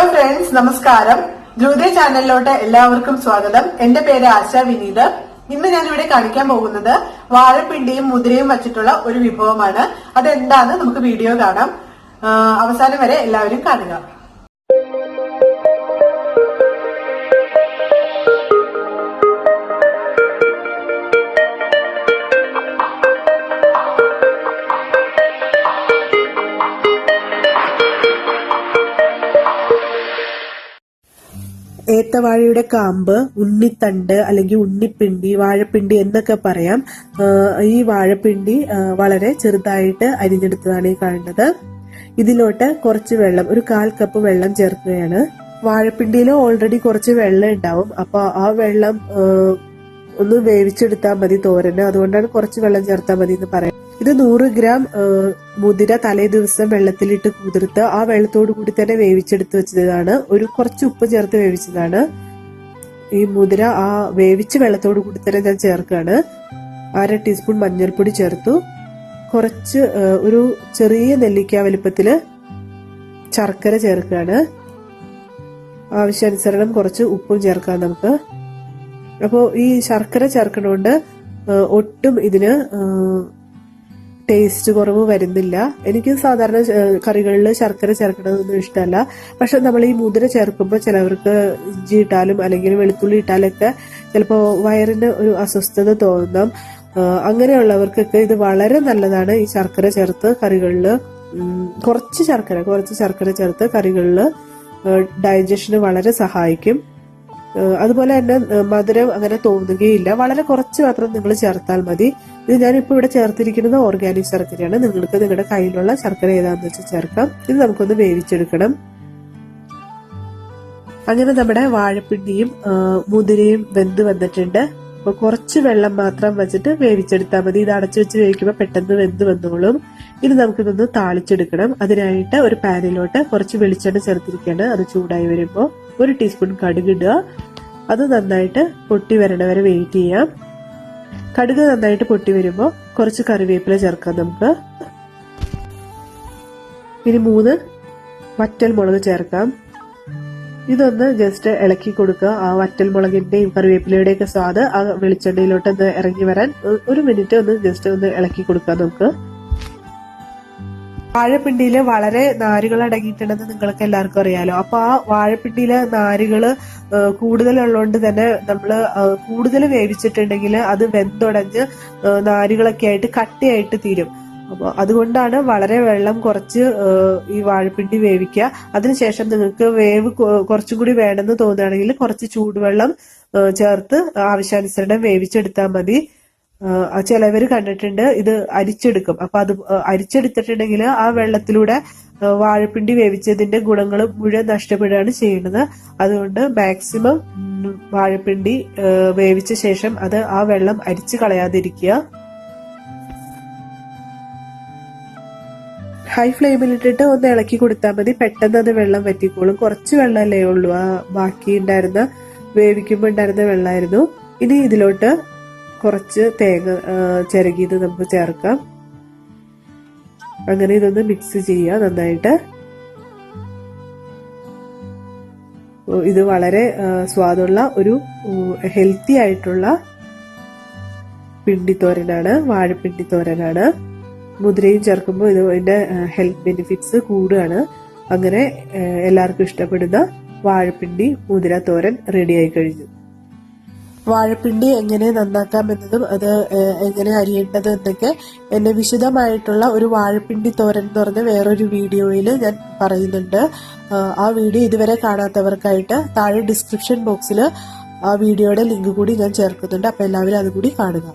Hello friends, നമസ്കാരം. ധ്രുവ ചാനലിലോട്ട് എല്ലാവർക്കും സ്വാഗതം. എന്റെ പേര് ആശ വിനീത്. ഇന്ന് ഞാനിവിടെ കാണിക്കാൻ പോകുന്നത് വാഴപ്പിണ്ടിയും മുതിരയും വച്ചിട്ടുള്ള ഒരു വിഭവമാണ്. അതെന്താന്ന് നമുക്ക് വീഡിയോ കാണാം. അവസാനം വരെ എല്ലാവരും കാണുക. ഏത്തവാഴയുടെ കാമ്പ്, ഉണ്ണിത്തണ്ട് അല്ലെങ്കിൽ ഉണ്ണിപ്പിണ്ടി, വാഴപ്പിണ്ടി എന്നൊക്കെ പറയാം. ഈ വാഴപ്പിണ്ടി വളരെ ചെറുതായിട്ട് അരിഞ്ഞെടുത്തതാണ് ഈ കാണുന്നത്. ഇതിലോട്ട് കുറച്ച് വെള്ളം, ഒരു 1/4 കപ്പ് വെള്ളം ചേർക്കുകയാണ്. വാഴപ്പിണ്ടിയിൽ ഓൾറെഡി കുറച്ച് വെള്ളം ഉണ്ടാവും. അപ്പൊ ആ വെള്ളം ഒന്ന് വേവിച്ചെടുത്താൽ മതി തോരന്. അതുകൊണ്ടാണ് കുറച്ച് വെള്ളം ചേർത്താൽ മതി എന്ന് പറയാം. ഇത് 100 ഗ്രാം മുതിര തലേ ദിവസം വെള്ളത്തിലിട്ട് കുതിർത്ത് ആ വെള്ളത്തോടു കൂടി തന്നെ വേവിച്ചെടുത്ത് വെച്ചതാണ്. കുറച്ച് ഉപ്പ് ചേർത്ത് വേവിച്ചതാണ്. ഈ മുതിര ആ വേവിച്ച വെള്ളത്തോടു കൂടി തന്നെ ഞാൻ ചേർക്കുകയാണ്. 1/2 ടീസ്പൂൺ മഞ്ഞൾപ്പൊടി ചേർത്തു. കുറച്ച് ഒരു ചെറിയ നെല്ലിക്ക വലുപ്പത്തില് ശർക്കര ചേർക്കുകയാണ്. ആവശ്യാനുസരണം കുറച്ച് ഉപ്പും ചേർക്കാം നമുക്ക്. അപ്പോൾ ഈ ശർക്കര ചേർക്കണോണ്ട് ഒട്ടും ഇതിന് ടേസ്റ്റ് കുറവ് വരുന്നില്ല. എനിക്ക് സാധാരണ കറികളിൽ ശർക്കര ചേർക്കണതൊന്നും ഇഷ്ടമല്ല. പക്ഷെ നമ്മൾ ഈ മുതിര ചേർക്കുമ്പോൾ ചിലവർക്ക് ഇഞ്ചി ഇട്ടാലും അല്ലെങ്കിൽ വെളുത്തുള്ളി ഇട്ടാലൊക്കെ ചിലപ്പോൾ വയറിന് ഒരു അസ്വസ്ഥത തോന്നാം. അങ്ങനെയുള്ളവർക്കൊക്കെ ഇത് വളരെ നല്ലതാണ്. ഈ ശർക്കര ചേർത്ത് കറികളിൽ കുറച്ച് ശർക്കര ചേർത്ത് കറികളിൽ ഡൈജഷന് വളരെ സഹായിക്കും. അതുപോലെ തന്നെ മധുരം അങ്ങനെ തോന്നുകയില്ല. വളരെ കുറച്ച് മാത്രം നിങ്ങൾ ചേർത്താൽ മതി. ഇത് ഞാനിപ്പോൾ ഇവിടെ ചേർത്തിരിക്കുന്നത് ഓർഗാനിക് ശർക്കരയാണ്. നിങ്ങൾക്ക് നിങ്ങളുടെ കയ്യിലുള്ള ശർക്കര ഏതാണെന്ന് വെച്ചാൽ ചേർക്കാം. ഇത് നമുക്കൊന്ന് വേവിച്ചെടുക്കണം. അങ്ങനെ നമ്മുടെ വാഴപ്പിണ്ടിയും മുതിരയും വെന്ത് വന്നിട്ടുണ്ട്. അപ്പൊ കുറച്ച് വെള്ളം മാത്രം വെച്ചിട്ട് വേവിച്ചെടുത്താൽ മതി. ഇത് അടച്ചു വെച്ച് വേവിക്കുമ്പോൾ പെട്ടെന്ന് വെന്ത് വന്നോളും. ഇനി നമുക്കിതൊന്ന് താളിച്ചെടുക്കണം. അതിനായിട്ട് ഒരു പാനിലോട്ട് കുറച്ച് വെളിച്ചെണ്ണ ചേർത്തിരിക്കുകയാണ്. അത് ചൂടായി വരുമ്പോൾ 1 ടീസ്പൂൺ കടുക് ഇടുക. അത് നന്നായിട്ട് പൊട്ടി വരണ വരെ വെയിറ്റ് ചെയ്യാം. കടുക് നന്നായിട്ട് പൊട്ടി വരുമ്പോൾ കുറച്ച് കറിവേപ്പില ചേർക്കാം നമുക്ക്. ഇനി 3 വറ്റൽ മുളക് ചേർക്കാം. ഇതൊന്ന് ജസ്റ്റ് ഇളക്കി കൊടുക്കുക. ആ വറ്റൽ മുളകിന്റെയും കറിവേപ്പിലയുടെയും ഒക്കെ സ്വാദ് ആ വെളിച്ചെണ്ണയിലോട്ട് ഒന്ന് ഇറങ്ങി വരാൻ 1 മിനിറ്റ് ഒന്ന് ജസ്റ്റ് ഒന്ന് ഇളക്കി കൊടുക്കാം നമുക്ക്. വാഴപ്പിണ്ടിയില് വളരെ നാരുകൾ അടങ്ങിയിട്ടുണ്ടെന്ന് നിങ്ങൾക്ക് എല്ലാവർക്കും അറിയാലോ. അപ്പൊ ആ വാഴപ്പിണ്ടിയിലെ നാരുകള് കൂടുതലുള്ളതുകൊണ്ട് തന്നെ നമ്മള് കൂടുതൽ വേവിച്ചിട്ടുണ്ടെങ്കിൽ അത് വെന്തുടഞ്ഞ് നാരുകളൊക്കെ ആയിട്ട് കട്ടിയായിട്ട് തീരും. അപ്പൊ അതുകൊണ്ടാണ് വളരെ വെള്ളം കുറച്ച് ഈ വാഴപ്പിണ്ടി വേവിക്കുക. അതിനുശേഷം നിങ്ങൾക്ക് വേവ് കുറച്ചും കൂടി വേണമെന്ന് തോന്നുകയാണെങ്കിൽ കുറച്ച് ചൂടുവെള്ളം ചേർത്ത് ആവശ്യാനുസരണം വേവിച്ചെടുത്താൽ മതി. ചിലവര് കണ്ടിട്ടുണ്ട് ഇത് അരിച്ചെടുക്കും. അപ്പൊ അത് അരിച്ചെടുത്തിട്ടുണ്ടെങ്കിൽ ആ വെള്ളത്തിലൂടെ വാഴപ്പിണ്ടി വേവിച്ചതിന്റെ ഗുണങ്ങൾ മുഴുവൻ നഷ്ടപ്പെടുകയാണ് ചെയ്യുന്നത്. അതുകൊണ്ട് മാക്സിമം വാഴപ്പിണ്ടി വേവിച്ച ശേഷം അത് ആ വെള്ളം അരിച്ചു കളയാതിരിക്കുക. ഹൈ ഫ്ലെയിമിലിട്ടിട്ട് ഒന്ന് ഇളക്കി കൊടുത്താൽ മതി. പെട്ടെന്ന് അത് വെള്ളം വറ്റിക്കോളും. കുറച്ച് വെള്ളമല്ലേ ഉള്ളൂ. ആ ബാക്കി ഉണ്ടായിരുന്ന വേവിക്കുമ്പോൾ ഉണ്ടായിരുന്ന വെള്ളമായിരുന്നു. ഇനി ഇതിലോട്ട് കുറച്ച് തേങ്ങ ചിരകിയത് നമുക്ക് ചേർക്കാം. അങ്ങനെ ഇതൊന്ന് മിക്സ് ചെയ്യുക നന്നായിട്ട്. ഇത് വളരെ സ്വാദുള്ള ഒരു ഹെൽത്തി ആയിട്ടുള്ള പിണ്ടിത്തോരനാണ്, വാഴപ്പിണ്ടിത്തോരനാണ്. മുതിരയും ചേർക്കുമ്പോൾ ഇതിന്റെ ഹെൽത്ത് ബെനിഫിറ്റ്സ് കൂടുകയാണ്. അങ്ങനെ എല്ലാവർക്കും ഇഷ്ടപ്പെടുന്ന വാഴപ്പിണ്ടി മുതിര തോരൻ റെഡി ആയി കഴിഞ്ഞു. വാഴപ്പിണ്ടി എങ്ങനെ നന്നാക്കാം എന്നതും അത് എങ്ങനെ അരിയേണ്ടത് എന്നൊക്കെ എന്നെ വിശദമായിട്ടുള്ള ഒരു വാഴപ്പിണ്ടി തോരൻ എന്ന് പറഞ്ഞ വേറൊരു വീഡിയോയിൽ ഞാൻ പറയുന്നുണ്ട്. ആ വീഡിയോ ഇതുവരെ കാണാത്തവർക്കായിട്ട് താഴെ ഡിസ്ക്രിപ്ഷൻ ബോക്സിൽ ആ വീഡിയോയുടെ ലിങ്ക് കൂടി ഞാൻ ചേർക്കുന്നുണ്ട്. അപ്പൊ എല്ലാവരും അതുകൂടി കാണുക.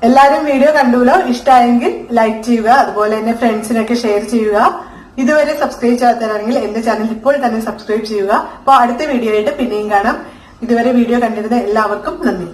എല്ലാരും വീഡിയോ കണ്ടുല്ലോ, ഇഷ്ടമായെങ്കിൽ ലൈക്ക് ചെയ്യുക, അതുപോലെ തന്നെ ഫ്രണ്ട്സിനൊക്കെ ഷെയർ ചെയ്യുക. ഇതുവരെ സബ്സ്ക്രൈബ് ചെയ്യാത്തവരാണെങ്കിൽ എന്റെ ചാനൽ ഇപ്പോൾ തന്നെ സബ്സ്ക്രൈബ് ചെയ്യുക. അപ്പോൾ അടുത്ത വീഡിയോ ആയിട്ട് പിന്നെയും കാണാം. ഇതുവരെ വീഡിയോ കണ്ടിരുന്ന എല്ലാവർക്കും നന്ദി.